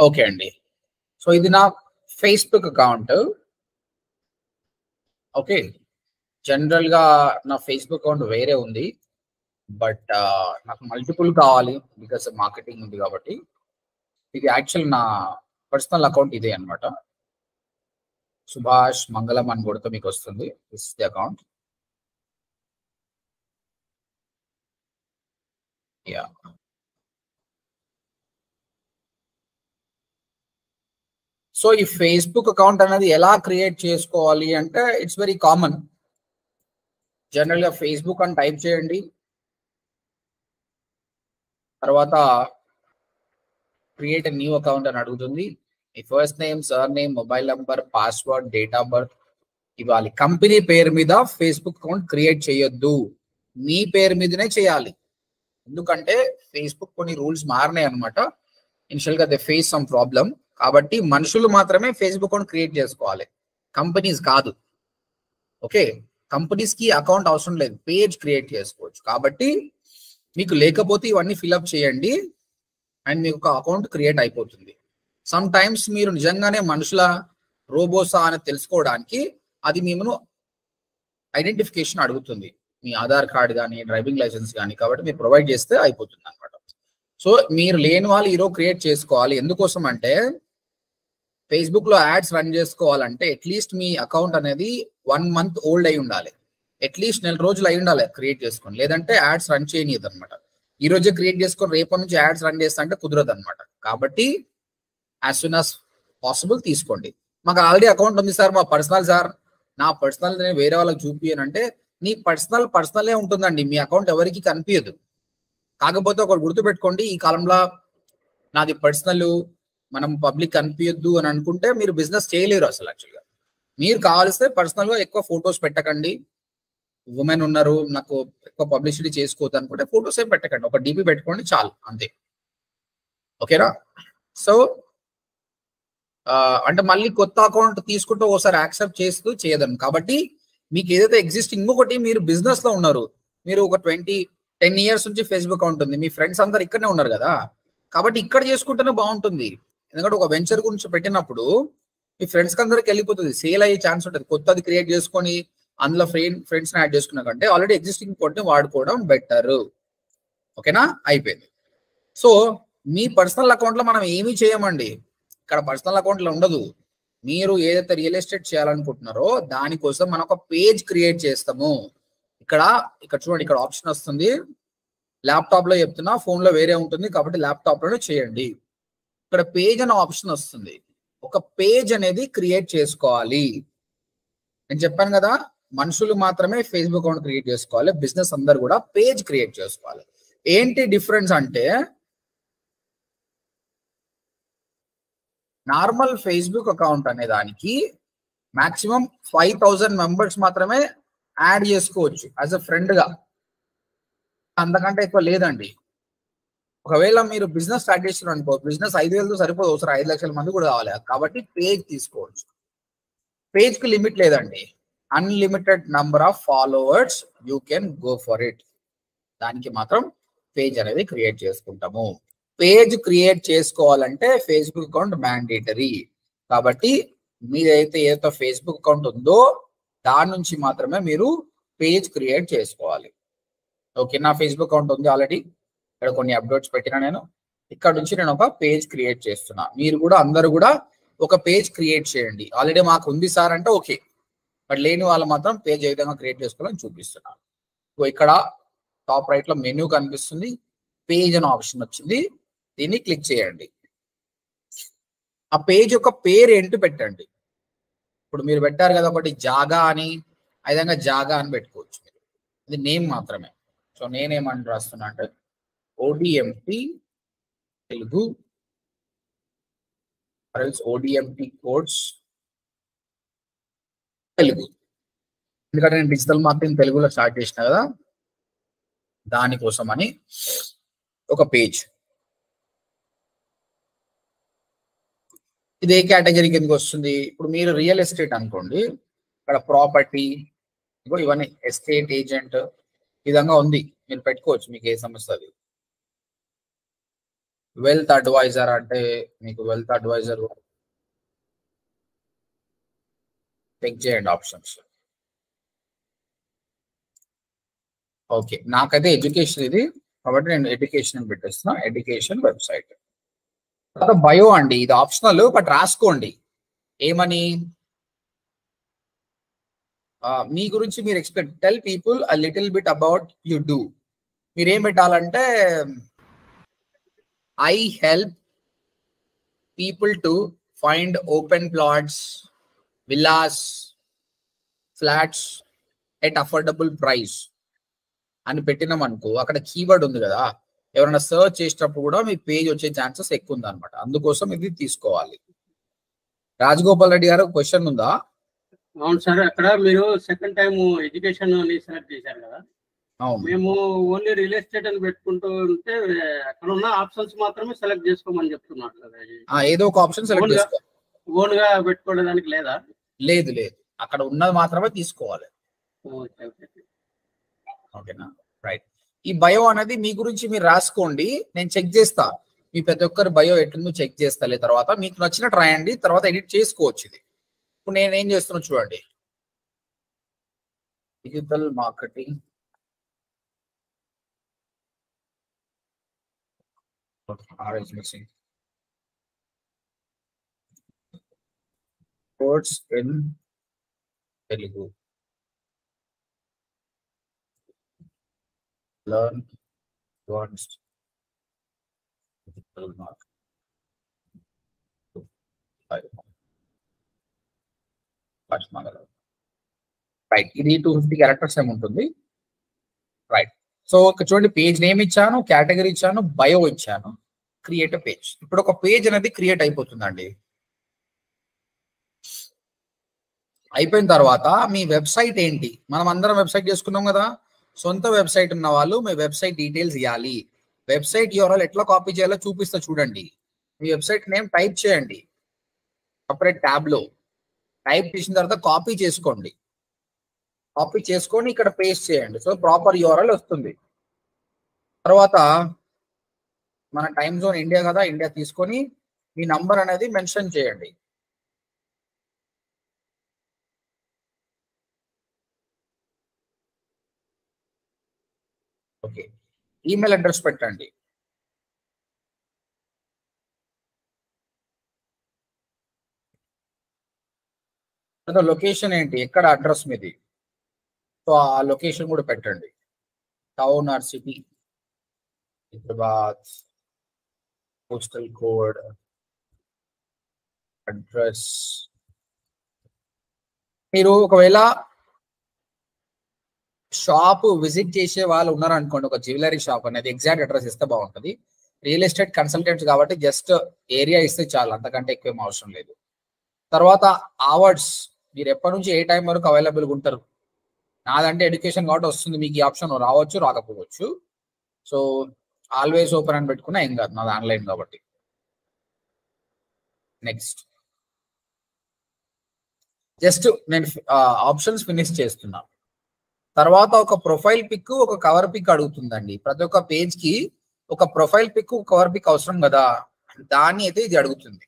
Okay అండి. So ఇది నా ఫేస్‌బుక్ అకౌంట్. ఓకే. జనరల్‌గా నా ఫేస్‌బుక్ అకౌంట్ వేరే ఉంది. బట్ నాకు మల్టిపుల్ కావాలి. బికాస్ మార్కెటింగ్ ఉంది కాబట్టి. ఇది యాక్చువల్ నా పర్సనల్ అకౌంట్ ఇదే అన్నమాట. సుభాష్ మంగళం అని కొడితే మీకొస్తుంది. This is the account. Yeah! So ఈ ఫేస్‌బుక్ అకౌంట్ అనేది ఎలా క్రియేట్ చేసుకోవాలి అంటే ఇట్స్ వెరీ కామన్. జనరల్‌గా ఫేస్‌బుక్ అని టైప్ చేయండి. తర్వాత క్రియేట్ ఎ న్యూ అకౌంట్ అని అడుగుతుంది. మీ first name, surname, mobile number, password, date of birth ఇవ్వాలి. కంపెనీ పేరు మీద ఫేస్‌బుక్ అకౌంట్ క్రియేట్ చేయొద్దు. మీ పేరు మీదనే చేయాలి. ఎందుకంటే ఫేస్‌బుక్ కొన్ని రూల్స్ మారినాయన్నమాట. ఇనిషియల్‌గా దే ఫేస్ సమ్ ప్రాబ్లమ్. కాబట్టి మనుషులు మాత్రమే ఫేస్‌బుక్ అకౌంట్ క్రియేట్ చేసుకోవాలి. కంపెనీస్ కాదు. ఓకే. కంపెనీస్‌కి అకౌంట్ అవసరం లేదు. పేజ్ క్రియేట్ చేసుకోవచ్చు. కాబట్టి మీకు లేకపోతే ఇవన్నీ ఫిలప్ చేయండి. అండ్ మీకు ఒక అకౌంట్ క్రియేట్ అయిపోతుంది. సమ్ టైమ్స్ మీరు నిజంగానే మనుషుల రోబోసా అని తెలుసుకోవడానికి అది మిమ్మల్ని ఐడెంటిఫికేషన్ అడుగుతుంది. మీ ఆధార్ కార్డ్ గాని, డ్రైవింగ్ లైసెన్స్ గాని. కాబట్టి మీరు ప్రొవైడ్ చేస్తే అయిపోతుందన్నమాట. సో మీరు లేని వాళ్ళు ఈరోజు క్రియేట్ చేసుకోవాలి. ఎందుకోసం అంటే ఫేస్‌బుక్‌లో యాడ్స్ రన్ చేసుకోవాలంటే అట్‌లీస్ట్ మీ అకౌంట్ అనేది 1 మంత్ ఓల్డ్ అయి ఉండాలి. అట్‌లీస్ట్ నెల రోజులు అయి ఉండాలి క్రియేట్ చేసుకొని. లేదంటే యాడ్స్ రన్ చేయనీయదన్నమాట. ఈ రోజే క్రియేట్ చేసుకొని రేపటి నుంచి యాడ్స్ రన్ చేస్తా అంటే కుదరదన్నమాట. కాబట్టి యాస్ సూన్ యాస్ పాసిబుల్ తీసుకోండి. మాకు ఆల్రెడీ అకౌంట్ ఉంది సార్. మా పర్సనల్ సార్. నా పర్సనల్ నేను వేరే వాళ్ళకి చూపియనంటే నీ పర్సనలే ఉంటుందండి. మీ అకౌంట్ ఎవరికీ కనిపియదు. కాకపోతే ఒకటి గుర్తుపెట్టుకోండి. ఈ కాలంలో నాది పర్సనల్ మనం పబ్లిక్ కనిపియొద్దు అని అనుకుంటే మీరు బిజినెస్ చేయలేరు అసలు యాక్చువల్‌గా. మీరు కావాల్స్తే పర్సనల్‌గా ఎక్కువ ఫోటోస్ పెట్టకండి. వుమెన్ ఉన్నారు. నాకు ఎక్కువ పబ్లిసిటీ చేసుకోవద్దు అనుకుంటే ఫోటోస్ ఏం పెట్టకండి. ఒక డీపీ పెట్టుకోండి చాలు అంతే. ఓకేనా? సో అంటే మళ్ళీ కొత్త అకౌంట్ తీసుకుంటూ ఓసారి యాక్సెప్ట్ చేస్తూ చేయదని. కాబట్టి మీకు ఏదైతే ఎగ్జిస్టింగ్ ఇంకొకటి మీరు బిజినెస్‌లో ఉన్నారు. మీరు ఒక 10 ఇయర్స్ నుంచి ఫేస్‌బుక్ అకౌంట్ ఉంది. మీ ఫ్రెండ్స్ అందరూ ఇక్కడనే ఉన్నారు గదా! కాబట్టి ఇక్కడ చేసుకుంటేనే బావుంటుంది. ఎందుకంటే ఒక వెంచర్ గురించి పెట్టినప్పుడు మీ ఫ్రెండ్స్‌కి అందరికి ఎళ్ళిపోతది. సేల్ అయ్యే ఛాన్స్ ఉంటది. కొత్తది క్రియేట్ చేసుకొని అందులో ఫ్రెండ్స్‌ని యాడ్ చేసుకునే కంటే ఆల్రెడీ ఎగ్జిస్టింగ్ అకౌంట్‌ని వాడుకోవడం బెటరు. ఓకేనా? అయిపోయింది. సో మీ పర్సనల్ అకౌంట్‌లో మనం ఏమి చేయమండి. ఇక్కడ పర్సనల్ అకౌంట్‌లో ఉండదు. మీరు ఏదైతే రియల్ ఎస్టేట్ చేయాలనుకుంటున్నారో దానికోసం మనం ఒక పేజ్ క్రియేట్ చేస్తాము. ఇక్కడ చూడండి ఇక్కడ ఆప్షన్ వస్తుంది. ల్యాప్‌టాప్‌లో చెప్తున్నా. ఫోన్‌లో వేరే ఉంటుంది. కాబట్టి ల్యాప్‌టాప్‌లోనే చేయండి. ఇక్కడ పేజ్ అనే ఆప్షన్ వస్తుంది. ఒక పేజ్ అనేది క్రియేట్ చేసుకోవాలి. నేను చెప్పాను గదా! మనుషులు మాత్రమే ఫేస్‌బుక్ అకౌంట్ క్రియేట్ చేసుకోవాలి. బిజినెస్ అందరూ గూడా పేజ్ క్రియేట్ చేసుకోవాలి. ఏంటి డిఫరెన్స్ అంటే నార్మల్ ఫేస్‌బుక్ అకౌంట్ అనే దానికి మాక్సిమం 5000 మెంబర్స్ మాత్రమే యాడ్ చేసుకోవచ్చు యాస్ ఎ ఫ్రెండ్‌గా. అంతకంటే ఎక్కువ లేదండి. ఒకవేళ మీరు బిజినెస్ స్టార్ట్ చేసిర్రనుకో బిజినెస్ 5,000తో సరిపోదు. అవసరం 5,00,000 మంది కూడా కావాలి. కాబట్టి పేజ్ తీసుకోవచ్చు. పేజ్‌కి లిమిట్ లేదండి. Unlimited number of followers you can go for it. దానికి మాత్రం పేజ్ అనేది క్రియేట్ చేసుకుంటాము. పేజ్ క్రియేట్ చేసుకోవాలంటే ఫేస్‌బుక్ అకౌంట్ మ్యాండేటరీ. కాబట్టి ఏదైతే ఫేస్‌బుక్ అకౌంట్ ఉందో దాని నుంచి మాత్రమే మీరు పేజ్ క్రియేట్ చేసుకోవాలి. ఓకే. నా ఫేస్‌బుక్ అకౌంట్ ఉంది ఆల్రెడీ. ఇక్కడ కొన్ని అప్‌డేట్స్ పెట్టినా నేను. ఇక్కడ నుంచి నేను ఒక పేజ్ క్రియేట్ చేస్తున్నా. మీరు కూడా అందరూ కూడా ఒక పేజ్ క్రియేట్ చేయండి. ఆల్రెడీ మాకు ఉంది సార్ అంటే ఓకే. బట్ లేని వాళ్ళు మాత్రం పేజ్ ఏ విధంగా క్రియేట్ చేసుకోవాలని చూపిస్తున్నా. సో ఇక్కడ టాప్ రైట్‌లో మెనూ కనిపిస్తుంది. పేజ్ అనే ఆప్షన్ వచ్చింది. దీన్ని క్లిక్ చేయండి. ఆ పేజ్ యొక్క పేరు ఏంటి పెట్టండి. ఇప్పుడు మీరు పెట్టారు కదా ఒకటి జాగా అని, ఆ విధంగా జాగా అని పెట్టుకోవచ్చు మీరు. ఇది నేమ్ మాత్రమే. సో నేనేమని రాస్తున్నా అంటే ODMT Telugu or else ODMT codes Telugu. ఎందుకంటే నేను డిజిటల్ మార్కెటింగ్ తెలుగులో స్టార్ట్ చేసిన కదా! దానికోసమని ఒక పేజ్. ఇది ఏ కేటగిరీ కిందకి వస్తుంది? ఇప్పుడు మీరు రియల్ ఎస్టేట్ అనుకోండి. ఇక్కడ ప్రాపర్టీ ఇగో ఇవన్నీ ఎస్టేట్ ఏజెంట్ ఈ విధంగా ఉంది. మీరు పెట్టుకోవచ్చు మీకు ఏ సమస్య అది. వెల్త్ అడ్వైజర్ అంటే మీకు వెల్త్ అడ్వైజర్ చెక్ చేయండి ఆప్షన్స్. ఓకే, నాకైతే ఎడ్యుకేషన్ ఇది కాబట్టి నేను ఎడ్యుకేషన్ పెట్టేస్తున్నా, ఎడ్యుకేషన్ వెబ్సైట్. తర్వాత బయో అండి, ఇది ఆప్షనల్ బట్ రాసుకోండి. ఏమని మీ గురించి మీరు expect tell people a little bit about you do. మీరేం పెట్టాలంటే I help people to find open plots, villas, flats at affordable price అని పెట్టినాం అనుకో, అక్కడ కీవర్డ్ ఉంది కదా, ఎవరైనా సర్చ్ చేసేటప్పుడు కూడా మీ పేజ్ వచ్చే ఛాన్సెస్ ఎక్కువ ఉంది అనమాట. అందుకోసం ఇది తీసుకోవాలి. రాజగోపాల్ రెడ్డి గారు క్వశ్చన్ ఉందా? అవును సార్, అక్కడ మీరు సెకండ్ టైం ఎడ్యుకేషన్ సెలెక్ట్ చేశారు కదా, మేము ఓన్లీ రియల్ ఎస్టేట్ అని పెట్టుకుంటూ ఉంటే అక్కడ ఉన్న ఆప్షన్స్ మాత్రమే సెలెక్ట్ చేసుకోమని చెప్తున్నారు కదా. ఏదో ఒక ఆప్షన్ సెలెక్ట్ చేసుకో, ఓన్ గా పెట్టుకోవడానికి లేదా? లేదు లేదు, అక్కడ ఉన్నది మాత్రమే తీసుకోవాలి. ఓకేనా, రైట్. ఈ బయో అనేది మీ గురించి మీరు రాసుకోండి, నేను చెక్ చేస్తా. మీ ప్రతి ఒక్కరి బయో ఎట్లుందో చెక్ చేస్తాలే, తర్వాత మీకు నచ్చినట్టు రాయండి, తర్వాత ఎడిట్ చేసుకోవచ్చు. ఇది ఇప్పుడు నేను ఏం చేస్తున్నా చూడండి, digital marketing course in Telugu, learn advanced digital marketing. Right, ఇది 250 క్యారెక్టర్స్ ఏముంటుంది. రైట్, సో చూడండి, పేజ్ నేమ్ ఇచ్చాను, కేటగిరీ ఇచ్చాను, బయో ఇచ్చాను, క్రియేట్ పేజ్. ఇప్పుడు ఒక పేజ్ అనేది క్రియేట్ అయిపోతుందండి. అయిపోయిన తర్వాత మీ వెబ్సైట్ ఏంటి, మనం అందరం వెబ్సైట్ చేసుకున్నాం కదా, సొంత వెబ్సైట్ ఉన్న వాళ్ళు మీ వెబ్సైట్ డీటెయిల్స్ ఇవ్వాలి. వెబ్సైట్ యూఆర్ఎల్ ఎట్లా కాపీ చేయాలో చూపిస్తా చూడండి. మీ వెబ్సైట్ నేమ్ టైప్ చేయండి సపరేట్ ట్యాబ్ లో, టైప్ చేసిన తర్వాత కాపీ చేసుకోండి. కాపీ చేసుకొని ఇక్కడ పేస్ట్ చేయండి, సో ప్రాపర్ యూఆర్ఎల్ వస్తుంది. తర్వాత మన టైం జోన్ ఇండియా కదా, ఇండియా తీసుకొని మీ నంబర్ అనేది మెన్షన్ చేయండి. ఓకే, ఈమెయిల్ అడ్రస్ పెట్టండి. లొకేషన్ ఏంటి, ఎక్కడ అడ్రస్ మీది, సో ఆ లొకేషన్ కూడా పెట్టండి. Town or city, Hyderabad, postal code, address. మీరు ఒకవేళ షాప్ విజిట్ చేసే వాళ్ళు ఉన్నారనుకోండి, ఒక జ్యువెలరీ షాప్ అనేది ఎగ్జాక్ట్ అడ్రస్ ఇస్తే బాగుంటుంది. రియల్ ఎస్టేట్ కన్సల్టెంట్స్ కాబట్టి జస్ట్ ఏరియా ఇస్తే చాలు, అంతకంటే ఎక్కువ ఏం అవసరం లేదు. తర్వాత అవర్స్, మీరు ఎప్పటి నుంచి ఏ టైం వరకు అవైలబుల్గా ఉంటారు. నాదంటే ఎడ్యుకేషన్ కాబట్టి వస్తుంది, మీకు ఈ ఆప్షన్ రావచ్చు రాకపోవచ్చు. సో ఆల్వేస్ ఓపెన్ అని పెట్టుకున్నా ఏం కాదు, నాది ఆన్లైన్ కాబట్టి. నెక్స్ట్ జస్ట్ నేను ఆప్షన్స్ ఫినిష్ చేస్తున్నా. తర్వాత ఒక ప్రొఫైల్ పిక్, ఒక కవర్ పిక్ అడుగుతుందండి. ప్రతి ఒక్క పేజ్ కి ఒక ప్రొఫైల్ పిక్, ఒక కవర్ పిక్ అవసరం కదా, దాన్ని అయితే ఇది అడుగుతుంది.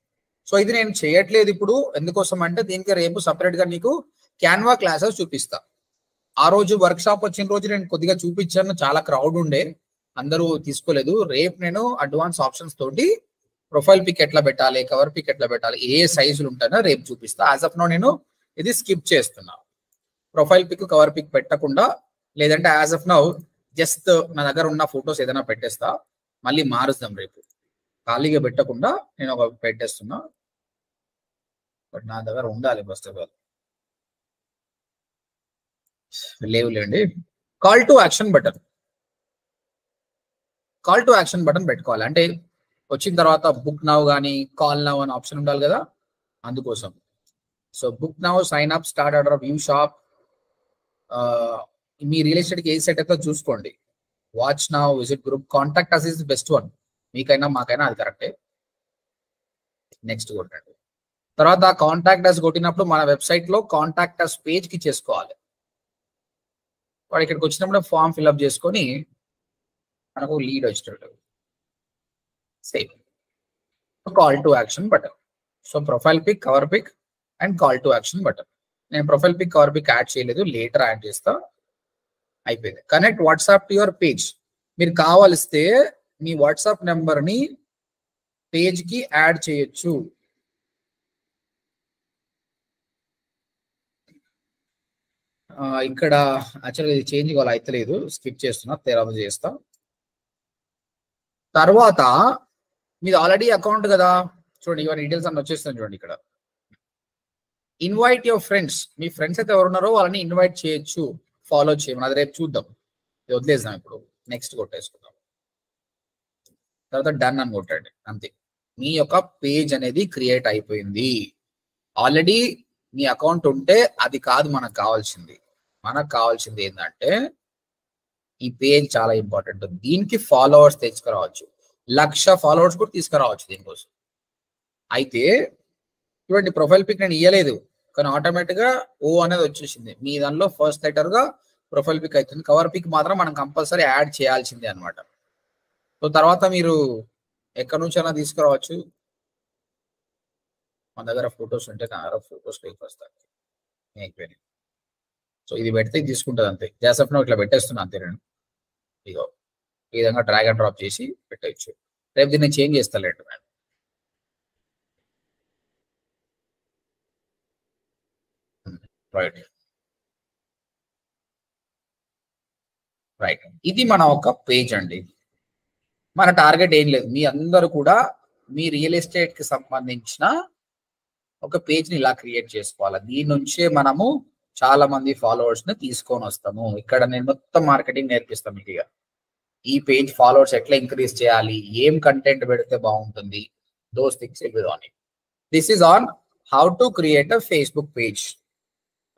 సో ఇది నేను చేయట్లేదు ఇప్పుడు, ఎందుకోసం అంటే దీనికి రేపు సపరేట్ గా నీకు క్యాన్వా క్లాసెస్ చూపిస్తా. ఆ రోజు వర్క్ షాప్ వచ్చిన రోజు నేను కొద్దిగా చూపించాను, చాలా క్రౌడ్ ఉండే, అందరూ తీసుకోలేదు. రేపు నేను అడ్వాన్స్ ఆప్షన్స్ తోటి ప్రొఫైల్ పిక్ ఎట్లా పెట్టాలి, కవర్ పిక్ ఎట్లా పెట్టాలి, ఏ సైజులు ఉంటానో రేపు చూపిస్తా. యాజ్ ఆఫ్ నౌ నేను ఇది స్కిప్ చేస్తున్నా, ప్రొఫైల్ పిక్ కవర్ పిక్ పెట్టకుండా. లేదంటే యాజ్ ఆఫ్ నౌ జస్ట్ నా దగ్గర ఉన్న ఫొటోస్ ఏదైనా పెట్టేస్తా, మళ్ళీ మారుస్తాం రేపు. ఖాళీగా పెట్టకుండా నేను ఒక పెట్టేస్తున్నా, బట్ నా దగ్గర ఉండాలి ఫస్ట్ ఆఫ్ ఆల్. లేవులేండి. Call to action button, call to action button పెట్టుకోవాలి. అంటే వచ్చిన తర్వాత బుక్ నౌ కానీ కాల్ నౌ అని ఆప్షన్ ఉండాలి కదా, అందుకోసం. So book now, sign up, start order, view shop. మీ రియల్ ఎస్టేట్కి ఏ సెట్ అయితే చూసుకోండి. Watch now, visit group, contact us is the best one. మీకైనా మాకైనా అది కరెక్టే. నెక్స్ట్ కొట్టండి. తర్వాత కాంటాక్ట్ అస్ కొట్టినప్పుడు మన వెబ్సైట్ లో కాంటాక్ట్ అస్ పేజ్ కి చేసుకోవాలి. వాడు ఇక్కడికి వచ్చినప్పుడు ఫామ్ ఫిల్అప్ చేసుకొని మనకు లీడ్ వచ్చేటట్టు. Same. Call to action button. So profile pic, cover pic and call to action button. నేను profile pic, cover pic add చేయలేదు, లేటర్ యాడ్ చేస్తా. అయిపోయింది. Connect WhatsApp to your page. మీరు కావలిస్తే మీ వాట్సాప్ నెంబర్ని పేజ్కి యాడ్ చేయొచ్చు. ఇక్కడ యాక్చువల్గా ఇది చేంజ్ ఇవాళ అయితలేదు, స్కిప్ చేస్తున్నా, తర్వాత చేస్తా. తర్వాత మీది ఆల్రెడీ అకౌంట్ కదా, చూడండి ఇవన్నీ డీటెయిల్స్ అన్ని వచ్చేస్తాను చూడండి ఇక్కడ. Invite your friends. Me friends అయితే ఎవరున్నారో వాళ్ళని ఇన్వైట్ చేయొచ్చు, ఫాలో చేయమని. అది రేపు చూద్దాం, వదిలేద్దాం. ఇప్పుడు నెక్స్ట్ కొట్టేసుకుందాం. తర్వాత డన్ అని కొట్టండి, అంతే. మీ యొక్క పేజ్ అనేది క్రియేట్ అయిపోయింది. ఆల్రెడీ మీ అకౌంట్ ఉంటే అది కాదు మనకు కావాల్సింది. మనకు కావాల్సింది ఏంటంటే ఈ పేజ్ చాలా ఇంపార్టెంట్. దీనికి ఫాలోవర్స్ తెచ్చుకురావచ్చు, 1,00,000 ఫాలోవర్స్ కూడా తీసుకురావచ్చు దీనికోసం. అయితే చూడండి, ప్రొఫైల్ పిక్ నేను ఇయ్యలేదు, కానీ ఆటోమేటిక్ గా ఓ అనేది వచ్చేసింది. మీ దానిలో ఫస్ట్ లెటర్ గా ప్రొఫైల్ పిక్ అవుతుంది. కవర్ పిక్ మాత్రం మనం కంపల్సరీ యాడ్ చేయాల్సిందే అనమాట. సో తర్వాత మీరు ఎక్కడి నుంచి అయినా తీసుకురావచ్చు. మన దగ్గర ఫొటోస్ ఉంటే నా దగ్గర ఫొటోస్ వస్తాయి. సో ఇది పెడితే తీసుకుంటుంది అంతే. జాసఫ్ను ఇట్లా పెట్టేస్తున్నా అంతే. నేను ఇగో ఈ విధంగా డ్రాగ్ అండ్ డ్రాప్ చేసి పెట్టవచ్చు. రేపు దీన్ని చేంజ్ చేస్తాలేండి మేడం. Right right. ఇది మన ఒక పేజ్ అండి. మన టార్గెట్ ఏం లేదు, మీ అందరూ కూడా మీ రియల్ ఎస్టేట్ కి సంబంధించిన ఒక పేజ్ ని ఇలా క్రియేట్ చేసుకోవాలి. దీని నుంచే మనము చాలా మంది ఫాలోవర్స్ ని తీసుకొని వస్తాము. ఇక్కడ నేను మొత్తం మార్కెటింగ్ నేర్పిస్తాను మీకు. ఇక ఈ పేజ్ ఫాలోవర్స్ ఎట్లా ఇంక్రీజ్ చేయాలి, ఏం కంటెంట్ పెడితే బాగుంటుంది, those things will be on it. This is on how to create a Facebook page.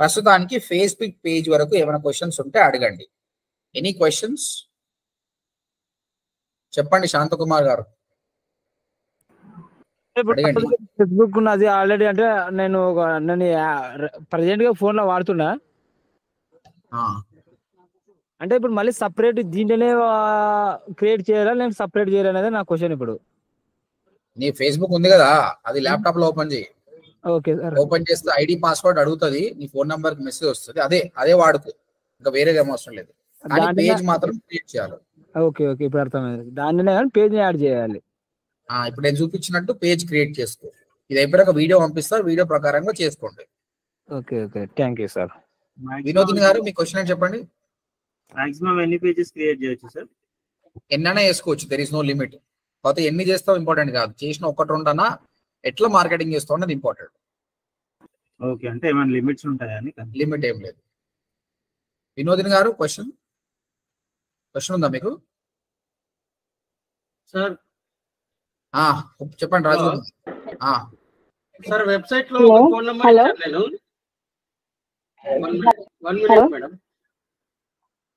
ప్రస్తుతానికి ఫేస్బుక్ పేజ్ వరకు ఏమైనా క్వశ్చన్స్ ఉంటే అడగండి. ఎనీ క్వశ్చన్స్ చెప్పండి శాంతకుమార్ గారు. ఫేస్బుక్ ఉన్నది ఆల్రెడీ, అంటే నేను ప్రజెంట్ గా ఫోన్ లో వాడుతున్నా. అంటే ఇప్పుడు మళ్ళీ సపరేట్ దీంట్లోనే క్రియేట్ చేయాలా, నేను సపరేట్ చేయాలనేది నా క్వశ్చన్. ఇప్పుడు నీ ఫేస్బుక్ ఉంది కదా, అది ల్యాప్టాప్ లో ఓపెన్ చేయి. Okay sir. ఓపెన్ చేస్తే ఐడి పాస్వర్డ్ అడుగుతుంది, నీ ఫోన్ నంబర్ కి మెసేజ్ వస్తుంది. అదే వాడుకో, ఇంకా వేరేది ఏం అవసరం లేదు. పేజ్ మాత్రం క్రియేట్ చేయాలి. ఓకే ఓకే, ఇప్పుడు అర్థమైంది. దానినే పేజ్ యాడ్ చేయాలి. ఇప్పుడు నేను చూపించినట్టు పేజ్ క్రియేట్ చేసుకో. ఇది అయిపోయాక వీడియో పంపిస్తారు, వీడియో ప్రకారంగా చేసుకోండి. Okay okay, thank you sir. Vinodini గారు మీ క్వశ్చన్ చెప్పండి. మాక్సిమం ఎన్ని పేజెస్ క్రియేట్ చేయొచ్చు సార్? ఎన్నైనా చేసుకోవచ్చు, దెర్ ఇస్ నో లిమిట్. కాకపోతే ఎన్ని చేస్తావు ఇంపార్టెంట్ కాదు, చేసిన 1-2 అన్నా ఎట్లా మార్కెటింగ్ చేస్తావు అన్నది ఇంపార్టెంట్. ఓకే, అంటే ఏమైనా లిమిట్స్ ఉంటాయా? లిమిట్ ఏం లేదు. వినోదిని గారు క్వశ్చన్ ఉందా మీకు? సార్ చెప్పండి రాజు. సార్ వెబ్సైట్ లో ఫోన్ నంబర్ ఇచ్చాను నేను. 1 మినిట్ మేడం.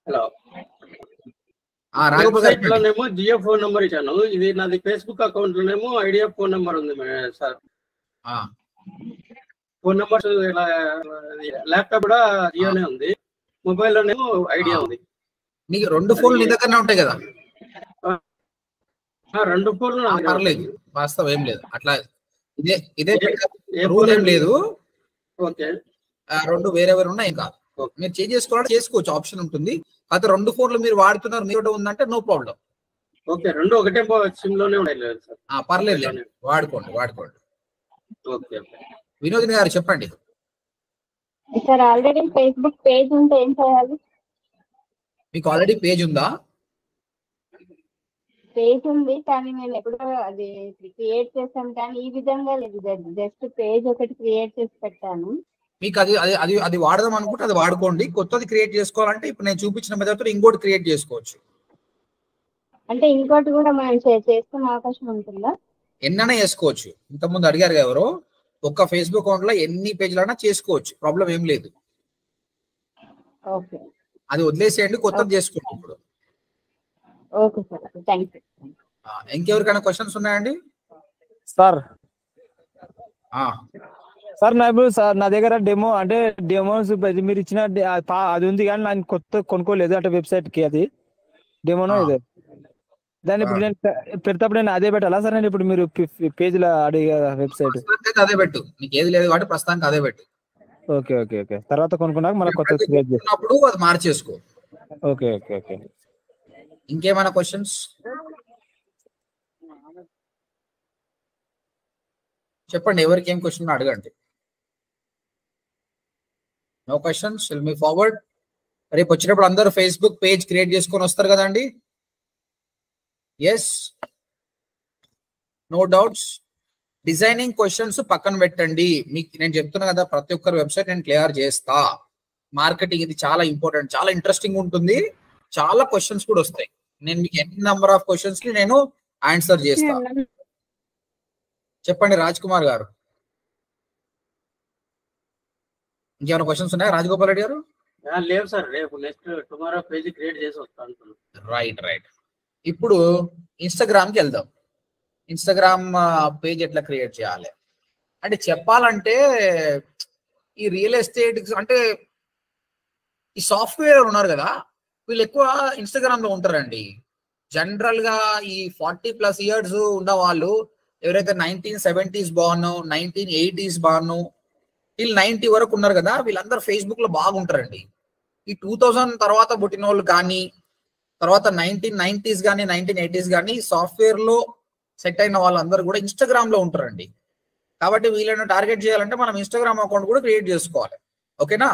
హలో, వెబ్సైట్ లోనేమో జియో ఫోన్ నంబర్ ఇచ్చాను. ఇది నాది ఫేస్బుక్ అకౌంట్ లోనేమో ఐడియా ఫోన్ నంబర్ ఉంది సార్. ఫోన్ నంబర్ ల్యాప్టాప్ కూడా జియోనే ఉంది, మొబైల్ లోనేమో ఐడియా ఉంది. నీకు 2 ఫోన్లు నీ దగ్గరనే ఉంటాయి కదా? 2 ఫోన్లు పర్లేదు, వాస్తవం ఏం లేదు. అట్లా ఇదే రూల్ ఏం లేదు. ఓకే, 2 వేరే ఉన్నాయి కాదు. మీరు చేంజ్ చేసుకోవాలంటే చేసుకోవచ్చు, ఆప్షన్ ఉంటుంది. అయితే 2 ఫోన్లు మీరు వాడుతున్నారు, మీరు ఉందంటే నో ప్రాబ్లం. ఓకే, 2 ఒకటే సిమ్ లోనే ఉన్నాయి సార్. పర్లేదు, వాడుకోండి. ఓకే, వినోదిని గారు చెప్పండి. సార్ ఆల్రెడీ ఫేస్బుక్ పేజ్ ఉంటే ఏం చేయాలి? మీకు ఆల్రెడీ పేజ్ ఉందా? పేజ్ ఉంది, కానీ నేను ఎప్పుడో అది క్రియేట్ చేశాను, కానీ ఈ విధంగా లేదు. జస్ట్ పేజ్ ఒకటి క్రియేట్ చేసి పెట్టాను. మీకు అది వాడదాం అనుకుంటే అది వాడుకోండి. కొత్తది క్రియేట్ చేసుకోవాలంటే ఇప్పుడు నేను చూపించిన మెథడ్ ఇంకోటి క్రియేట్ చేసుకోవచ్చు. అంటే ఇంకోటి కూడా మనం చేసుకునే అవకాశం ఉంటుందా? ఎన్నైనా చేసుకోవచ్చు. ఇంతకుముందు అడిగారు ఎవరో, ఒక్క ఫేస్బుక్ అకౌంట్ లో ఎన్ని పేజీలైనా చేసుకోవచ్చు, ప్రాబ్లం ఏం లేదు. ఓకే, అది వదిలేసేయండి, కొత్తది చేసుకోండి ఇప్పుడు. Okay sir, thank you. ఇంకెవరికైనా క్వశ్చన్స్ ఉన్నాయండి? సార్ నా దగ్గర డెమో, అంటే డెమోస్ మీరు ఇచ్చిన అది ఉంది, కానీ నాకు కొత్త కొనుక్కోలేదు. అంటే వెబ్సైట్ కి అది డెమోనో ఇదే. దాన్ని ఇప్పుడు నేను పెడతప్పుడు నేను అదే పెట్టాలా సార్? నేను ఇప్పుడు మీరు పేజ్లో అడిగే వెబ్సైట్ అదే పెట్టు, నీకు ఏది లేదు కాబట్టి ప్రస్తుతానికి అదే పెట్టు. Okay okay okay. తర్వాత కొనుక్కున్నాక మళ్ళీ కొత్త క్రియేట్ చేసినప్పుడు అది మార్చేసుకో. Okay okay okay. ఇంకేమైనా క్వశ్చన్స్? చెప్పండి, ఎవరికి ఏం క్వశ్చన్ అడగండి. No questions, will move forward. రేపు వచ్చినప్పుడు అందరూ ఫేస్బుక్ పేజ్ క్రియేట్ చేసుకొని వస్తారు కదండి. Yes, no doubts. Designing questions పక్కన పెట్టండి. మీకు నేను చెప్తున్నా కదా, ప్రతి ఒక్కరి వెబ్సైట్ నేను క్లియర్ చేస్తా. మార్కెటింగ్ ఇది చాలా ఇంపార్టెంట్, చాలా ఇంట్రెస్టింగ్ ఉంటుంది, చాలా క్వశ్చన్స్ కూడా వస్తాయి. నేను మీకు ఎన్ని నెంబర్ ఆఫ్ క్వశ్చన్స్ కి నేను ఆన్సర్ చేస్తా. చెప్పండి రాజ్ కుమార్ గారు, ఇంకేమైనా క్వశ్చన్స్ ఉన్నాయా? రాజగోపాల్ రెడ్డి గారు? లేవు సార్, రేపు నెక్స్ట్ టుమారో పేజ్ క్రియేట్ చేసి వస్తాను. Right right. ఇప్పుడు ఇన్స్టాగ్రామ్ కి వెళ్దాం. ఇన్స్టాగ్రామ్ పేజ్ ఎట్లా క్రియేట్ చేయాలి అంటే చెప్పాలంటే, ఈ రియల్ ఎస్టేట్ అంటే ఈ సాఫ్ట్వేర్ ఉన్నారు కదా, వీళ్ళు ఎక్కువ ఇన్స్టాగ్రామ్ లో ఉంటారండి. జనరల్ గా ఈ 40+ ఇయర్స్ ఉన్న వాళ్ళు ఎవరైతే 1970s బాను, 1980s బాను, వీళ్ళు 90 వరకు ఉన్నారు కదా, వీళ్ళందరూ ఫేస్బుక్ లో బాగుంటారండి. ఈ 2000 తర్వాత పుట్టిన వాళ్ళు కానీ, తర్వాత 1990s కానీ 1980s కానీ సాఫ్ట్వేర్ లో సెట్ అయిన వాళ్ళందరూ కూడా ఇన్స్టాగ్రామ్ లో ఉంటారండి. కాబట్టి వీళ్ళని టార్గెట్ చేయాలంటే మనం ఇన్స్టాగ్రామ్ అకౌంట్ కూడా క్రియేట్ చేసుకోవాలి. ఓకేనా?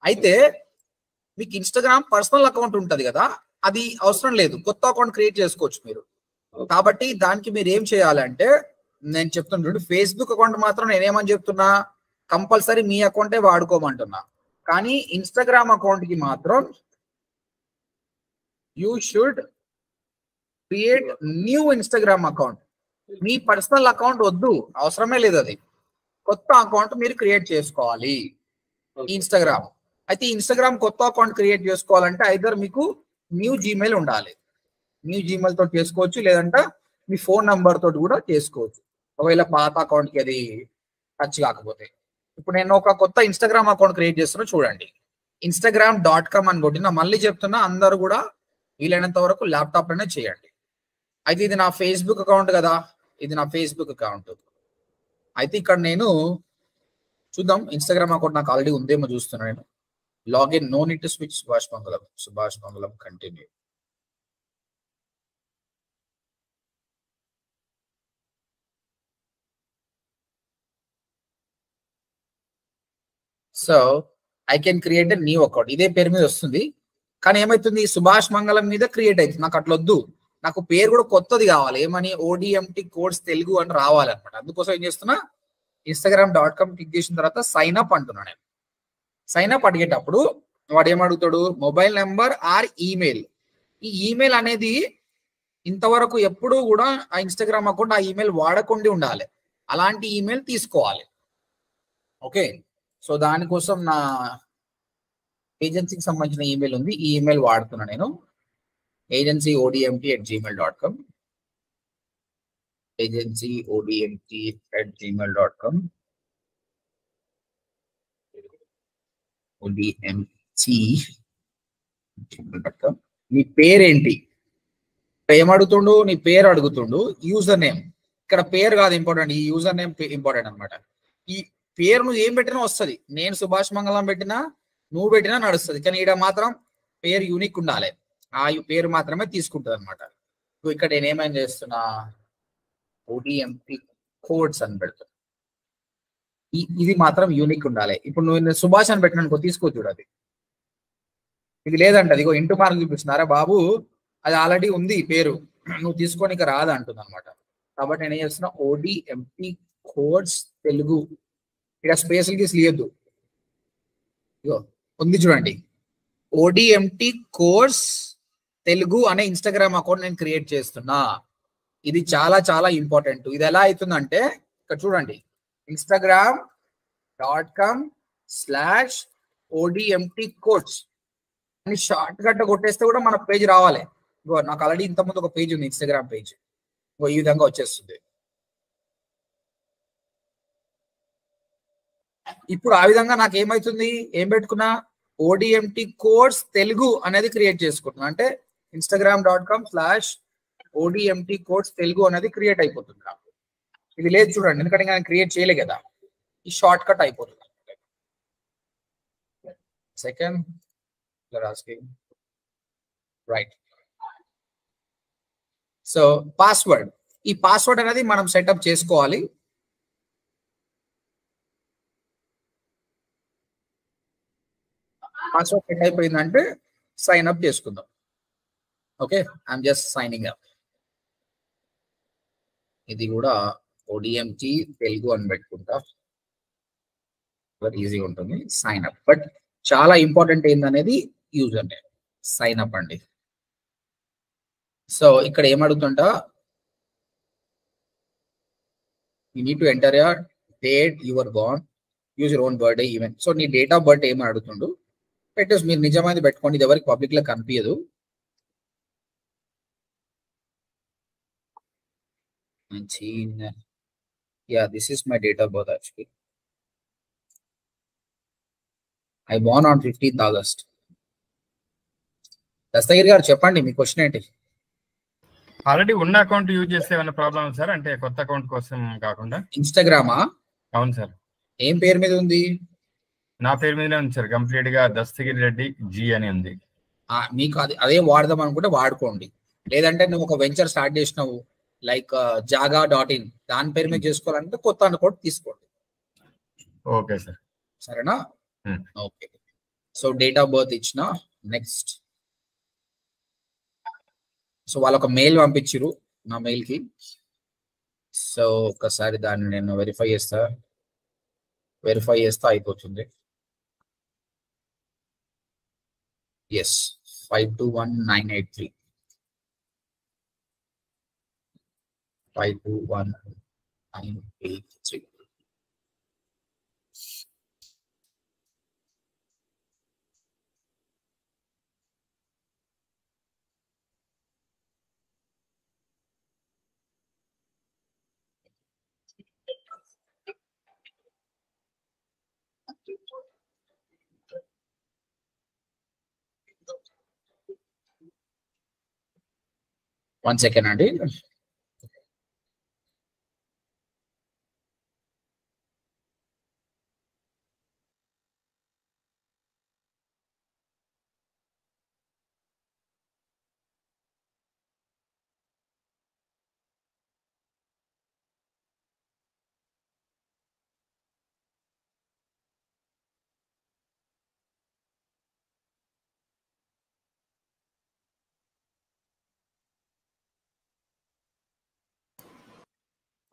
అయితే మీకు ఇన్స్టాగ్రామ్ పర్సనల్ అకౌంట్ ఉంటుంది కదా, అది అవసరం లేదు, కొత్త అకౌంట్ క్రియేట్ చేసుకోవచ్చు మీరు. కాబట్టి దానికి మీరు ఏం చేయాలంటే, నేను చెప్తున్నా, ఫేస్బుక్ అకౌంట్ మాత్రం నేనేమని చెప్తున్నా, కంపల్సరీ మీ అకౌంటే వాడుకోమంటున్నా. కానీ ఇన్స్టాగ్రామ్ అకౌంట్ కి మాత్రం you should create new Instagram account. Me personal account వద్దు, అవసరమే లేదు, అది కొత్త అకౌంట్ మీరు క్రియేట్ చేసుకోవాలి ఇన్స్టాగ్రామ్. అయితే ఇన్స్టాగ్రామ్ కొత్త అకౌంట్ క్రియేట్ చేసుకోవాలంటే ఐదర్ మీకు న్యూ జీమెయిల్ ఉండాలి, న్యూ జీమెయిల్ తోటి చేసుకోవచ్చు, లేదంటే మీ ఫోన్ నంబర్ తోటి కూడా చేసుకోవచ్చు, ఒకవేళ పాత అకౌంట్ కి అది టచ్ కాకపోతే. ఇప్పుడు నేను ఒక కొత్త ఇన్స్టాగ్రామ్ అకౌంట్ క్రియేట్ చేస్తున్నా, చూడండి. instagram.com అని కొట్టినా, మళ్ళీ చెప్తున్నా, అందరూ కూడా వీలైనంత వరకు ల్యాప్టాప్ లోనే చేయండి. అయితే ఇది నా ఫేస్బుక్ అకౌంట్ కదా, ఇది నా ఫేస్బుక్ అకౌంట్. అయితే ఇక్కడ నేను చూద్దాం, ఇన్స్టాగ్రామ్ అకౌంట్ నాకు ఆల్రెడీ ఉందేమో చూస్తున్నా నేను. Login, no need to switch. Subhash Mangalam continue. So I can create a new account. ఇదే పేరు మీద వస్తుంది, కానీ ఏమైతుంది, సుభాష్ మంగళం మీద క్రియేట్ అవుతుంది. నాకు అట్లా వద్దు, నాకు పేరు కూడా కొత్తది కావాలి. ఏమని, ODMT కోడ్స్ తెలుగు అని రావాలన్నమాట. అందుకోసం ఏం చేస్తున్నా, instagram.com క్లిక్ చేసిన తర్వాత సైన్ అప్ అంటున్నా. నేను సైన్ అప్ అడిగేటప్పుడు వాడు ఏమడుగుతాడు, మొబైల్ నెంబర్ ఆర్ ఈమెయిల్. ఈ ఈమెయిల్ అనేది ఇంతవరకు ఎప్పుడు కూడా ఆ ఇన్స్టాగ్రామ్ అకౌంట్ ఆ ఈమెయిల్ వాడకుండా ఉండాలి, అలాంటి ఈమెయిల్ తీసుకోవాలి. ఓకే, సో దానికోసం నా ఏజెన్సీకి సంబంధించిన ఈమెయిల్ ఉంది, ఈ ఈమెయిల్ వాడుతున్నా నేను. agencyodmt@gmail.com, agencyodmt@gmail.com, odmt@gmail.com. నీ పేరేంటి, ఏమడుగుతుండు, నీ పేరు అడుగుతుండు. యూజర్ నేమ్, ఇక్కడ పేరు కాదు ఇంపార్టెంట్, ఈ యూజర్ నేమ్ ఇంపార్టెంట్ అనమాట. ఈ పేరు నువ్వు ఏం పెట్టినా వస్తుంది, నేను సుభాష్ మంగళం పెట్టినా నువ్వు పెట్టినా నడుస్తుంది, కానీ ఇక్కడ మాత్రం పేరు యూనిక్ ఉండాలి, ఆ పేరు మాత్రమే తీసుకుంటుంది అనమాట. ఇక్కడ నేను ఏమైనా చేస్తున్నా, ODMT కోడ్స్ అని పెడుతున్నా, ఇది మాత్రం యూనిక్ ఉండాలి. ఇప్పుడు నువ్వు సుభాష్ అని పెట్టినా తీసుకో, చూడది ఇది లేదంట, ఇదిగో ఇంటూ మార్క్ చూపిస్తున్నారా బాబు, అది ఆల్రెడీ ఉంది పేరు, నువ్వు తీసుకోనికి రాదు అంటుంది అనమాట. కాబట్టి నేను ఏం చేస్తున్నా, ODMT కోడ్స్ తెలుగు, ఇక్కడ స్పేస్లు తీయద్దు, ఇగో ఉంది చూడండి, ODMT కోర్స్ తెలుగు అనే ఇన్స్టాగ్రామ్ అకౌంట్ నేను క్రియేట్ చేస్తున్నా. ఇది చాలా చాలా ఇంపార్టెంట్. ఇది ఎలా అవుతుందంటే, ఇక్కడ చూడండి, instagram.com/ODMT కోర్స్ అని షార్ట్ కట్ కొట్టేస్తే కూడా మన పేజ్ రావాలి. ఇగో నాకు ఆల్రెడీ ఇంతకుముందు ఒక పేజ్ ఉంది, ఇన్స్టాగ్రామ్ పేజ్, ఈ విధంగా వచ్చేస్తుంది. ఇప్పుడు ఆ విధంగా నాకు ఏమైతుంది, ఏం పెట్టుకున్నా, ODMT కోర్స్ తెలుగు అనేది క్రియేట్ చేసుకుంటున్నా. అంటే instagram.com/ODMT ఓడిఎంటి కోడ్స్ తెలుగు అనేది క్రియేట్ అయిపోతుంది నాకు. ఇది లేదు చూడండి, ఎందుకంటే నేను క్రియేట్ చేయలే కదా, ఈ షార్ట్ కట్ అయిపోతుంది. Second right. సో పాస్వర్డ్, ఈ పాస్వర్డ్ అనేది మనం సెటప్ చేసుకోవాలి. పాస్వర్డ్ సెట్ అయిపోయిందంటే సైన్ అప్ చేసుకుందాం. Okay, I'm just signing up. ఇది కూడా ఓడిఎంటి తెలుగు అని పెట్టుకుంటా, ఈజీగా ఉంటుంది. సైన్ అప్, బట్ చాలా ఇంపార్టెంట్ ఏందనేది యూజర్ నేమ్. సైన్ అప్ అండి. సో ఇక్కడ ఏమడుగుతుంటా, you need to enter your date, your born, use your own birthday event. So నీ డేట్ ఆఫ్ బర్త్ ఏమని అడుగుతుండు, పెట్టేసి మీరు నిజమైనది పెట్టుకోండి, ఇది ఎవరికి పబ్లిక్ లో కనిపించదు. Yeah, this is my date of birth actually. I born on 15th August. Dastagiri గారు చెప్పండి, మీ క్వశ్చన్ ఏంటి? ఆల్రెడీ ఉన్న అకౌంట్ యూజ్ చేస్తే ఏమైనా ప్రాబ్లం సార్? అంటే కొత్త అకౌంట్ కోసం కాకుండా. ఇన్స్టాగ్రామా? అవును సార్. ఏం పేరు మీద ఉంది? నా పేరు మీదనే ఉంది సార్, కంప్లీట్ గా దస్తగిరి రెడ్డి జీ అని ఉంది. మీకు అదే వాడదాం అనుకుంటే వాడుకోండి, లేదంటే నువ్వు ఒక వెంచర్ స్టార్ట్ చేసినావు లైక్ jaga.in, దాని పేరు మీద చేసుకోవాలంటే కొత్త అకౌంట్ తీసుకోండి. Okay sir. సరేనా? Okay. So date of birth ఇచ్చిన. నెక్స్ట్, సో వాళ్ళు ఒక మెయిల్ పంపించారు నా మెయిల్ కి. సో ఒకసారి దాన్ని నేను వెరిఫై చేస్తే అయిపోతుంది. ఎస్, 521983. 521983. One second అండి.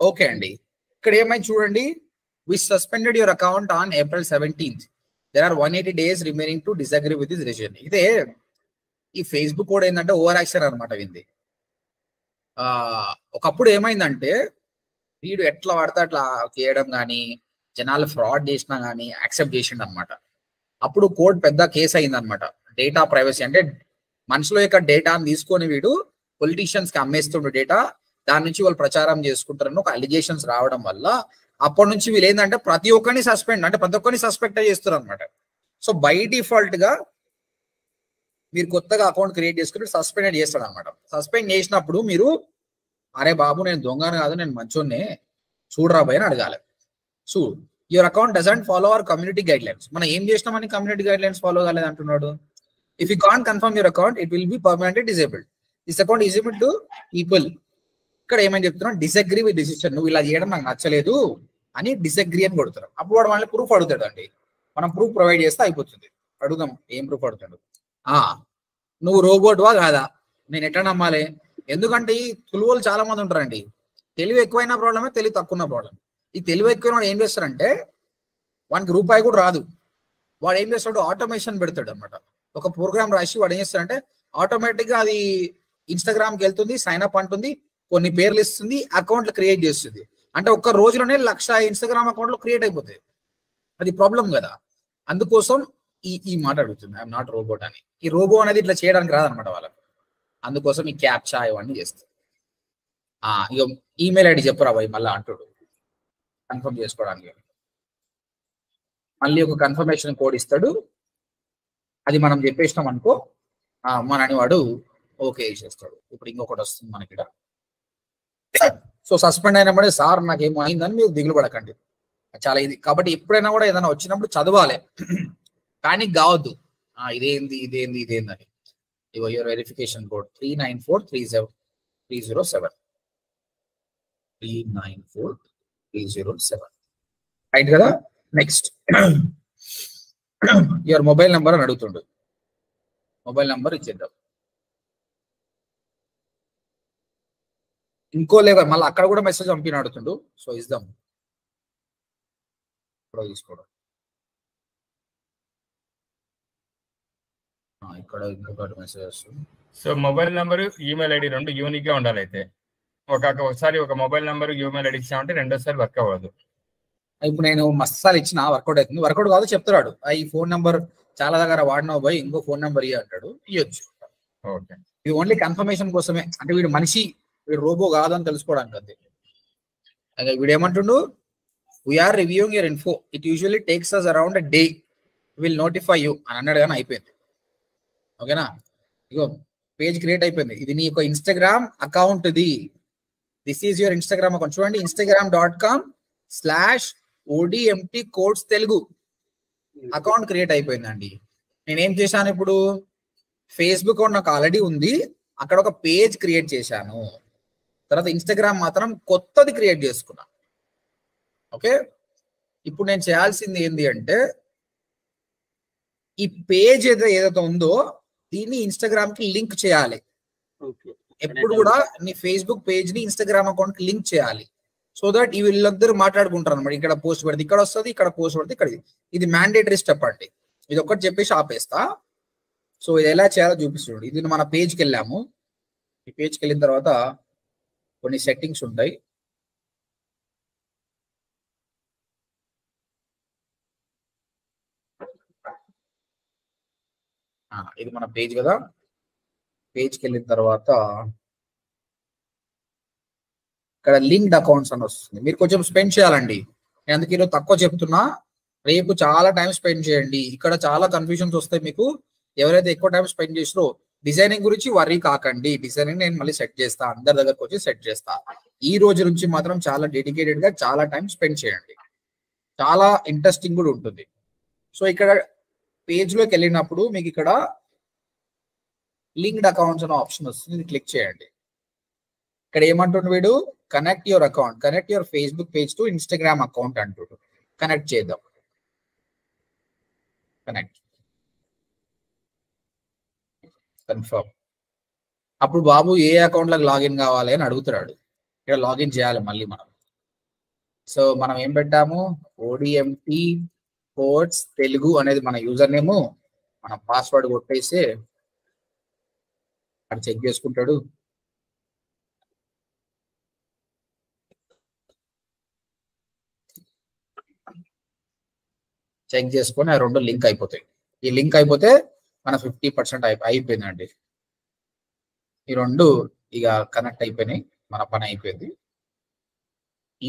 ఓకే అండి, ఇక్కడ ఏమైంది చూడండి. We suspended your account on April 17th. There are 180 days remaining to disagree with this decision. ఇదే ఈ ఫేస్బుక్ కూడా ఏంటంటే ఓవర్ యాక్షన్ అనమాట. వింది ఒకప్పుడు ఏమైందంటే వీడు ఎట్లా పడితే అట్లా చేయడం కానీ, జనాలు ఫ్రాడ్ చేసినా కానీ యాక్సెప్ట్ చేసిండు అనమాట. అప్పుడు కోర్టు పెద్ద కేసు అయిందనమాట. డేటా ప్రైవసీ అంటే మనుషుల యొక్క డేటాను తీసుకొని వీడు పొలిటీషియన్స్ కి అమ్మేస్తుండే డేటా, దాని నుంచి వాళ్ళు ప్రచారం చేసుకుంటారని ఒక అలిగేషన్స్ రావడం వల్ల అప్పటి నుంచి వీళ్ళు ఏంటంటే ప్రతి ఒక్కరిని సస్పెండ్, అంటే ప్రతి ఒక్కరిని సస్పెక్ట్ చేస్తారు అనమాట. సో బై డిఫాల్ట్ గా మీరు కొత్తగా అకౌంట్ క్రియేట్ చేసుకుని సస్పెండ్ చేస్తాడు అనమాట. సస్పెండ్ చేసినప్పుడు మీరు అరే బాబు నేను దొంగను కాదు, నేను మంచోన్నే, చూడరా భయ్ అని అడగాలి. So your account doesn't follow our community guide lines. మనం ఏం చేసినామని కమ్యూనిటీ గైడ్ లైన్స్ ఫాలో కాలేదు అంటున్నాడు. If you can't confirm your account it will be permanently disabled. This account is able to people. ఇక్కడ ఏమని చెప్తున్నాం, డిసగ్రీ విత్ డిసిషన్. నువ్వు ఇలా చేయడం నాకు నచ్చలేదు అని డిసగ్రీ అని కొడుతున్నాం. అప్పుడు వాడు వాళ్ళని ప్రూఫ్ అడుగుతాడు అండి. మనం ప్రూఫ్ ప్రొవైడ్ చేస్తే అయిపోతుంది. అడుగుదాం, ఏం ప్రూఫ్ అడుగుతాడు? నువ్వు రోబోట్వా కాదా, నేను ఎట్లా నమ్మాలి? ఎందుకంటే ఈ తులువలు చాలా మంది ఉంటారండి. తెలివి ఎక్కువైన ప్రాబ్లమే, తెలివి తక్కువ ప్రాబ్లం. ఈ తెలివి ఎక్కువ వాడు ఏం చేస్తారంటే వానికి రూపాయి కూడా రాదు. వాడు ఏం చేస్తాడు, ఆటోమేషన్ పెడతాడు అనమాట. ఒక ప్రోగ్రామ్ రాసి వాడు ఏం చేస్తాడంటే ఆటోమేటిక్ గా అది ఇన్స్టాగ్రామ్కి వెళ్తుంది, సైన్ అప్ అంటుంది, కొన్ని పేర్లు ఇస్తుంది, అకౌంట్లు క్రియేట్ చేస్తుంది. అంటే ఒక్క రోజులోనే 1,00,000 ఇన్స్టాగ్రామ్ అకౌంట్లు క్రియేట్ అయిపోతాయి. అది ప్రాబ్లం కదా. అందుకోసం ఈ మాట అడుగుతుంది, ఐఎమ్ నాట్ రోబోట్ అని. ఈ రోబో అనేది ఇట్లా చేయడానికి రాదనమాట వాళ్ళకు. అందుకోసం ఈ క్యాప్చా ఇవన్నీ చేస్తారు. ఇక ఈమెయిల్ ఐడి చెప్పురా బాయ్ మళ్ళీ అంటాడు కన్ఫర్మ్ చేసుకోవడానికి. మళ్ళీ ఒక కన్ఫర్మేషన్ కోడ్ ఇస్తాడు. అది మనం చెప్పేసినాం అనుకో, మనని వాడు ఓకే చేస్తాడు. ఇప్పుడు ఇంకొకటి వస్తుంది మనకి ఇక్కడ. సో సస్పెండ్ అయినప్పుడే సార్ నాకేమో అయిందని మీరు దిగులు పడకండి, చాలా ఇది. కాబట్టి ఎప్పుడైనా కూడా ఏదైనా వచ్చినప్పుడు చదవాలి, ప్యానిక్ కావద్దు. ఇదేంది అని. ఇగో యువర్ వెరిఫికేషన్ కోడ్ 3943007 3943007 రైట్ కదా. నెక్స్ట్ యువర్ మొబైల్ నెంబర్ అని అడుగుతుండు. మొబైల్ నెంబర్ ఇచ్చేద్దాం. ఇంకో లేవర్ మళ్ళీ అక్కడ కూడా మెసేజ్ పంపిన అడుగుతుండు. సో ఇద్దాం, ఇప్పుడు తీసుకోవడం. ఇక్కడ ఇంకొకటి మెసేజ్ వస్తుంది. So mobile number email ID రెండు యూనిక్ గా ఉండాలి. అయితే ఒకసారి ఒక మొబైల్ నెంబర్ ఈమెయిల్ ఐడి ఇచ్చామంటే రెండోసారి వర్క్ అవ్వదు. ఇప్పుడు నేను మస్తాలు ఇచ్చిన వర్కౌట్ అవుతుంది. వర్కౌట్ కాదు చెప్తాడు, ఈ ఫోన్ నెంబర్ చాలా దగ్గర వాడినావు పోయి ఇంకో ఫోన్ నెంబర్ ఇయ్య అంటాడు, ఇవ్వచ్చు. ఓకే, ఇది ఓన్లీ కన్ఫర్మేషన్ కోసమే. అంటే వీడు మనిషి, వీడు రోబో కాదు అని తెలుసుకోవడానికి అంతే. వీడు ఏమంటుండు, we're reviewing your info, it usually takes us around a day, will notify you అని అన్నాడు కానీ అయిపోయింది. ఓకేనా, ఇగో పేజ్ క్రియేట్ అయిపోయింది. ఇది నీ యొక్క Instagram account. This is your Instagram account. చూడండి, instagram.com/ODMT codes Telugu account create అయిపోయిందండి. నేనేం చేశాను, ఇప్పుడు ఫేస్బుక్ అకౌంట్ నాకు ఆల్రెడీ ఉంది, అక్కడ ఒక పేజ్ క్రియేట్ చేశాను. తర్వాత ఇన్స్టాగ్రామ్ మాత్రం కొత్తది క్రియేట్ చేసుకున్నా. ఓకే, ఇప్పుడు నేను చేయాల్సింది ఏంటి అంటే, ఈ పేజ్ ఏదైతే ఉందో దీన్ని ఇన్స్టాగ్రామ్ కి లింక్ చేయాలి. ఎప్పుడు కూడా నీ ఫేస్బుక్ పేజ్ ని ఇన్స్టాగ్రామ్ అకౌంట్ కి లింక్ చేయాలి. సో దట్ ఈ వీళ్ళందరూ మాట్లాడుకుంటారు అనమాట. ఇక్కడ పోస్ట్ పెడితే ఇక్కడ వస్తుంది, ఇక్కడ పోస్ట్ పెడితే ఇక్కడ. ఇది మ్యాండేటరీ స్టెప్ అండి. ఇది ఒక్కటి చెప్పేసి ఆపేస్తా. సో ఇది ఎలా చేయాలో చూపిస్తుంది. ఇది మన పేజ్కి వెళ్ళాము. ఈ పేజ్కి వెళ్ళిన తర్వాత కొన్ని సెట్టింగ్స్ ఉంటాయి. ఇది మన పేజ్ కదా. పేజ్కి వెళ్ళిన తర్వాత ఇక్కడ లింక్డ్ అకౌంట్స్ అని వస్తుంది. మీరు కొంచెం స్పెండ్ చేయాలండి. నేను అందుకే ఈరోజు తక్కువ చెప్తున్నా, రేపు చాలా టైం స్పెండ్ చేయండి. ఇక్కడ చాలా కన్ఫ్యూజన్స్ వస్తాయి మీకు. ఎవరైతే ఎక్కువ టైం స్పెండ్ చేసిరో డిజైనింగ్ గురించి వర్రీ కాకండి. డిజైనింగ్ నేను మళ్ళీ సెట్ చేస్తా, అందరి దగ్గరకు వచ్చి సెట్ చేస్తా. ఈ రోజు నుంచి మాత్రం చాలా డెడికేటెడ్ గా చాలా టైం స్పెండ్ చేయండి. చాలా ఇంట్రెస్టింగ్ కూడా ఉంటుంది. సో ఇక్కడ పేజ్ లోకి వెళ్ళినప్పుడు మీకు ఇక్కడ లింక్డ్ అకౌంట్స్ అనే ఆప్షన్ వస్తుంది. ఇది క్లిక్ చేయండి. ఇక్కడ ఏమంటుండు వీడు, connect your account, connect your Facebook page to Instagram account అంటుండు. కనెక్ట్ చేద్దాం. Connect, confirm. అప్పుడు బాబు ఏ అకౌంట్ లకు లాగిన్ కావాలి అని అడుగుతున్నాడు. ఇక్కడ లాగిన్ చేయాలి మళ్ళీ మనం. సో మనం ఏం పెట్టాము, ODMT కోడ్స్ తెలుగు అనేది మన యూజర్ నేమ్. మన పాస్వర్డ్ కొట్టేసి అది చెక్ చేసుకుంటాడు. చెక్ చేసుకొని ఆ రెండు లింక్ అయిపోతాయి. ఈ లింక్ అయిపోతే మన 50% అయిపోయిందండి. ఈ రెండు ఇక కనెక్ట్ అయిపోయినాయి, మన పని అయిపోయింది.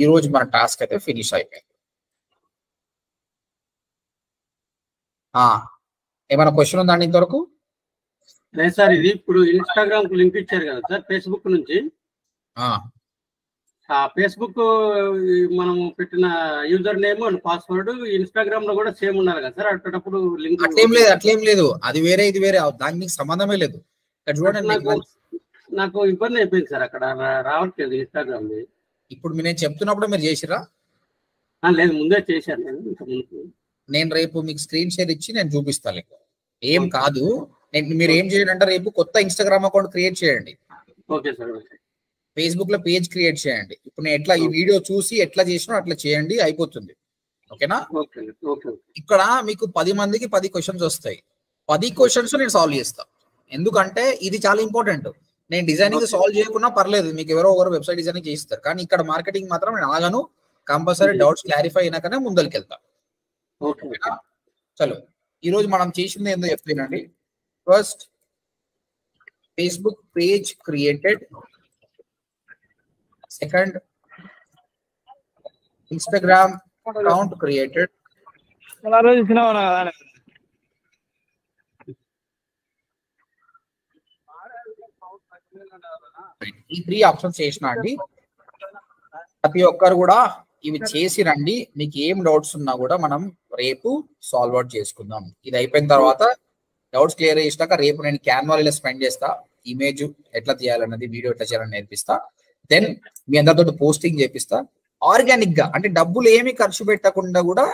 ఈ రోజు మన టాస్క్ అయితే ఫినిష్ అయిపోయింది. ఏమైనా క్వశ్చన్ ఉందండి ఇంతవరకు? లేదు సార్, ఇది ఇప్పుడు ఇన్స్టాగ్రామ్ కు లింక్ ఇచ్చారు కదా సార్ ఫేస్బుక్ నుంచి. ఫేస్బుక్ మనము పెట్టిన user name and password Instagram లో కూడా సేమ్ ఉండాలి కదా సార్. అట్టేటప్పుడు లింక్ అట్లేం లేదు, అది వేరే ఇది వేరే, దానికి సంబంధమే లేదు. చూడండి, నాకు ఇబ్బంది అయిపోయింది సార్, అక్కడ రావట్లేదు ఇన్స్టాగ్రామ్. ఇప్పుడు నేను చెప్తున్నప్పుడు మీరు చేసిరా? లేదు, ముందే చేశాను నేను రేపు మీకు స్క్రీన్ షేర్ ఇచ్చి నేను చూపిస్తాను. ఏం కాదు, మీరు ఏం చేయండి అంటే రేపు కొత్త ఇన్స్టాగ్రామ్ అకౌంట్ క్రియేట్ చేయండి. Okay sir. ఫేస్బుక్ లో పేజ్ క్రియేట్ చేయండి. ఇప్పుడు నేను ఎట్లా ఈ వీడియో చూసి ఎట్లా చేసినా అట్లా చేయండి, అయిపోతుంది. ఓకేనా? ఇక్కడ మీకు 10 మందికి 10 క్వశ్చన్స్ వస్తాయి. 10 క్వశ్చన్స్ నేను సాల్వ్ చేస్తా. ఎందుకంటే ఇది చాలా ఇంపార్టెంట్. నేను డిజైనింగ్ సాల్వ్ చేయకున్నా పర్లేదు, మీకు ఎవరో ఒకరు వెబ్సైట్ డిజైనింగ్ చేయిస్తారు. కానీ ఇక్కడ మార్కెటింగ్ మాత్రం నేను ఆగాను. కంపల్సరీ డౌట్స్ క్లారిఫై అయినాకనే ముందరికి వెళ్తా. చలో, ఈ రోజు మనం చేసింది ఏందో చెప్తానండి. First, Facebook page created. Second, Instagram account created. ఈ 3 ఆప్షన్స్ చేసిన అండి. ప్రతి ఒక్కరు కూడా ఇవి చేసి రండి. మీకు ఏం డౌట్స్ ఉన్నా కూడా మనం రేపు సాల్వ్ అవుట్ చేసుకుందాం. ఇది అయిపోయిన తర్వాత డౌట్స్ క్లియర్ చేసినాక రేపు నేను క్యాన్వాలో స్పెండ్ చేస్తా. ఇమేజ్ ఎట్లా తీయాలన్నది, వీడియో ఎట్లా చేయాలని నేర్పిస్తా. దెన్ మీ అందరితో పోస్టింగ్ చేపిస్తా. ఆర్గానిక్ గా అంటే డబ్బులు ఏమి ఖర్చు పెట్టకుండా కూడా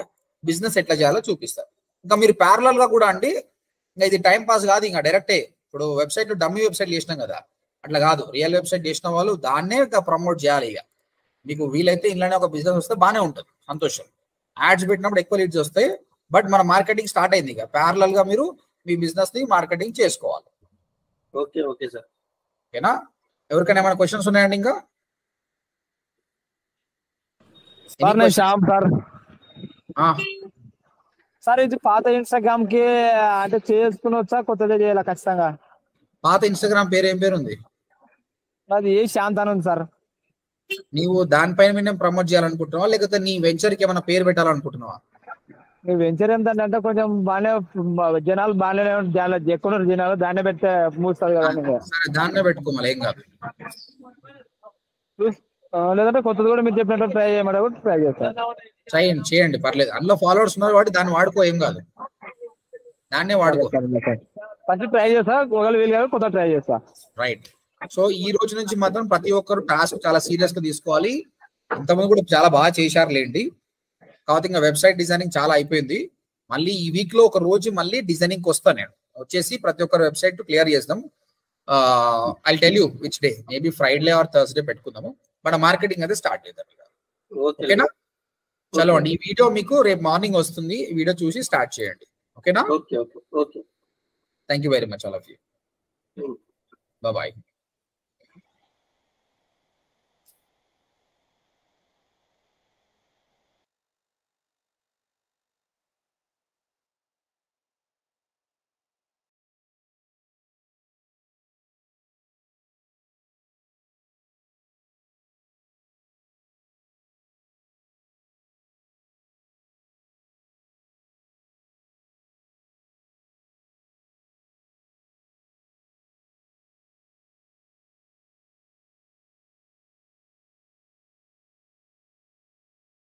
బిజినెస్ ఎట్లా చేయాలో చూపిస్తా. ఇంకా మీరు ప్యారలల్ గా కూడా అండి, ఇంకా ఇది టైం పాస్ కాదు, ఇంకా డైరెక్టే ఇప్పుడు వెబ్సైట్ డమ్మీ వెబ్సైట్ చేసినాం కదా, అట్లా కాదు. రియల్ వెబ్సైట్ చేసిన వాళ్ళు దాన్నే ప్రమోట్ చేయాలి. ఇక మీకు వీలైతే ఇంట్లోనే ఒక బిజినెస్ వస్తే బాగానే ఉంటుంది, సంతోషం. యాడ్స్ పెట్టినప్పుడు ఎక్కువ లీడ్స్ వస్తాయి. బట్ మన మార్కెటింగ్ స్టార్ట్ అయింది. ఇక ప్యారలల్ గా మీరు మీ బిజినెస్ ని మార్కెటింగ్ చేసుకోవాలి. Okay okay sir. ఓకేనా? ఎవరికైనా ఏమైనా క్వశ్చన్స్ ఉన్నాయండి? ఇంకా శ్యామ్ సార్, సార్ ఇది పాత ఇన్స్టాగ్రామ్ కి అంటే చేసుకునొచ్చా, కొత్తదే చేయాలా ఖచ్చితంగా? పాత ఇన్స్టాగ్రామ్ పేరు ఏం పేరు ఉంది? అది శ్యామ్ అని ఉంది సార్. నీవు దానిపైన మీద ప్రమోట్ చేయాలనుకుంటున్నావా, లేకపోతే నీ వెంచర్ కి ఏమైనా పేరు పెట్టాలనుకుంటున్నావా? మీ వెంచర్ ఏంటంటే కొంచెం బాగానే జనాలు బాగానే ఎక్కువ జనాలు దాన్నే పెడితే మూస్తారు కదా. సరే దాన్నే పెట్టుకోవాలి, ఏం కాదు. లేదంటే కొత్తది కూడా మీరు చెప్పినట్టు ట్రై చేయమంటే కూడా ట్రై చేస్తాను. చేయండి పర్లేదు. అందులో ఫాలోవర్స్ ఉన్నారు కాబట్టి దాన్ని వాడుకో, ఏం కాదు, దాన్నే వాడుకో. ఫస్ట్ ట్రై చేస్తా, ఒకవేళ వీలు కాదు కొత్త ట్రై చేస్తా. రైట్. సో ఈ రోజు నుంచి మాత్రం ప్రతి ఒక్కరు టాస్క్ చాలా సీరియస్ గా తీసుకోవాలి. ఇంతమంది కూడా చాలా బాగా చేశారు లేండి. కాబట్టి ఇంకా వెబ్సైట్ డిజైనింగ్ చాలా అయిపోయింది. మళ్ళీ ఈ వీక్ లో ఒక రోజు మళ్ళీ డిజైనింగ్ వస్తాను నేను, వచ్చేసి ప్రతి ఒక్కరు వెబ్సైట్ క్లియర్ చేద్దాం. I tell you which day, maybe Friday or Thursday పెట్టుకుందాము. మన మార్కెటింగ్ అయితే స్టార్ట్ చేద్దాం. ఓకేనా? చలో అండి, ఈ వీడియో మీకు రేపు మార్నింగ్ వస్తుంది. ఈ వీడియో చూసి స్టార్ట్ చేయండి. ఓకేనా? Okay okay okay. Thank you very much all of you. Bye.